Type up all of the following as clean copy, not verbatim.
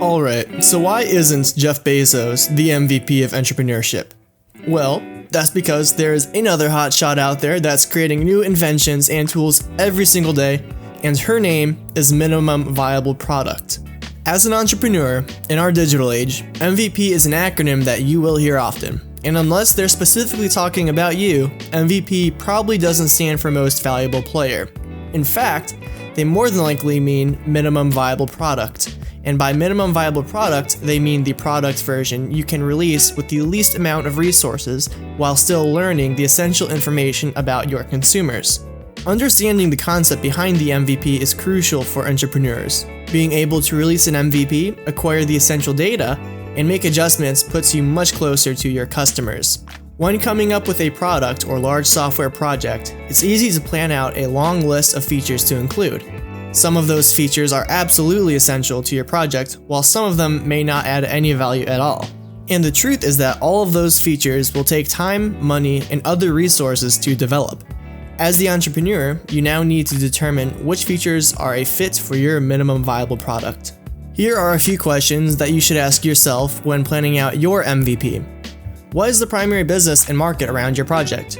Alright, so why isn't Jeff Bezos the MVP of entrepreneurship? Well, that's because there's another hotshot out there that's creating new inventions and tools every single day, and her name is Minimum Viable Product. As an entrepreneur, in our digital age, MVP is an acronym that you will hear often, and unless they're specifically talking about you, MVP probably doesn't stand for Most Valuable Player. In fact, they more than likely mean Minimum Viable Product. And by minimum viable product, they mean the product version you can release with the least amount of resources while still learning the essential information about your consumers. Understanding the concept behind the MVP is crucial for entrepreneurs. Being able to release an MVP, acquire the essential data, and make adjustments puts you much closer to your customers. When coming up with a product or large software project, it's easy to plan out a long list of features to include. Some of those features are absolutely essential to your project, while some of them may not add any value at all. And the truth is that all of those features will take time, money, and other resources to develop. As the entrepreneur, you now need to determine which features are a fit for your minimum viable product. Here are a few questions that you should ask yourself when planning out your MVP. What is the primary business and market around your project?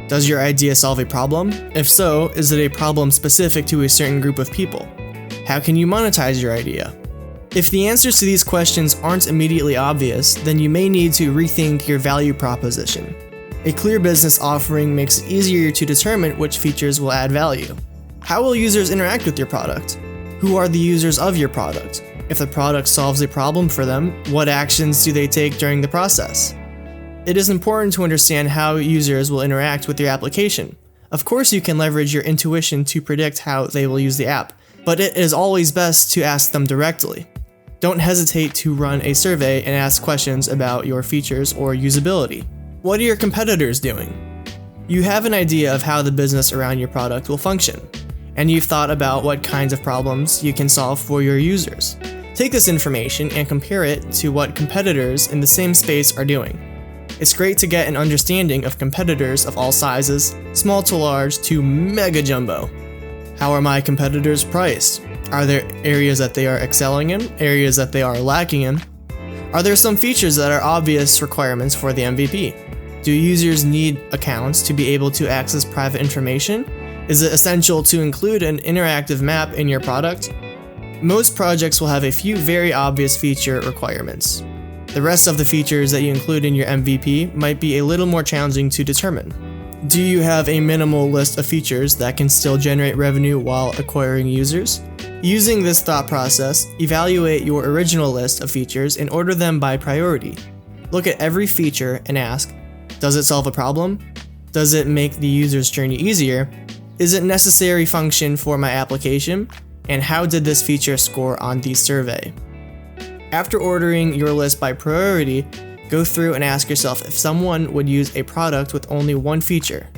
Does your idea solve a problem? If so, is it a problem specific to a certain group of people? How can you monetize your idea? If the answers to these questions aren't immediately obvious, then you may need to rethink your value proposition. A clear business offering makes it easier to determine which features will add value. How will users interact with your product? Who are the users of your product? If the product solves a problem for them, what actions do they take during the process? It is important to understand how users will interact with your application. Of course, you can leverage your intuition to predict how they will use the app, but it is always best to ask them directly. Don't hesitate to run a survey and ask questions about your features or usability. What are your competitors doing? You have an idea of how the business around your product will function, and you've thought about what kinds of problems you can solve for your users. Take this information and compare it to what competitors in the same space are doing. It's great to get an understanding of competitors of all sizes, small to large to mega jumbo. How are my competitors priced? Are there areas that they are excelling in, areas that they are lacking in? Are there some features that are obvious requirements for the MVP? Do users need accounts to be able to access private information? Is it essential to include an interactive map in your product? Most projects will have a few very obvious feature requirements. The rest of the features that you include in your MVP might be a little more challenging to determine. Do you have a minimal list of features that can still generate revenue while acquiring users? Using this thought process, evaluate your original list of features and order them by priority. Look at every feature and ask, does it solve a problem? Does it make the user's journey easier? Is it a necessary function for my application? And how did this feature score on the survey? After ordering your list by priority, go through and ask yourself if someone would use a product with only one feature.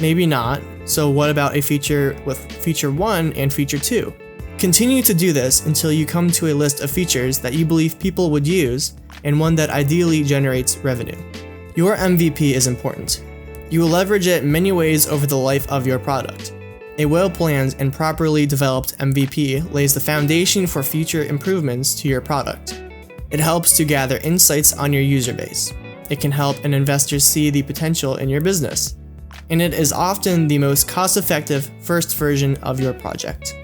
Maybe not, so what about a feature with feature 1 and feature 2? Continue to do this until you come to a list of features that you believe people would use and one that ideally generates revenue. Your MVP is important. You will leverage it many ways over the life of your product. A well-planned and properly developed MVP lays the foundation for future improvements to your product. It helps to gather insights on your user base. It can help an investor see the potential in your business. And it is often the most cost-effective first version of your project.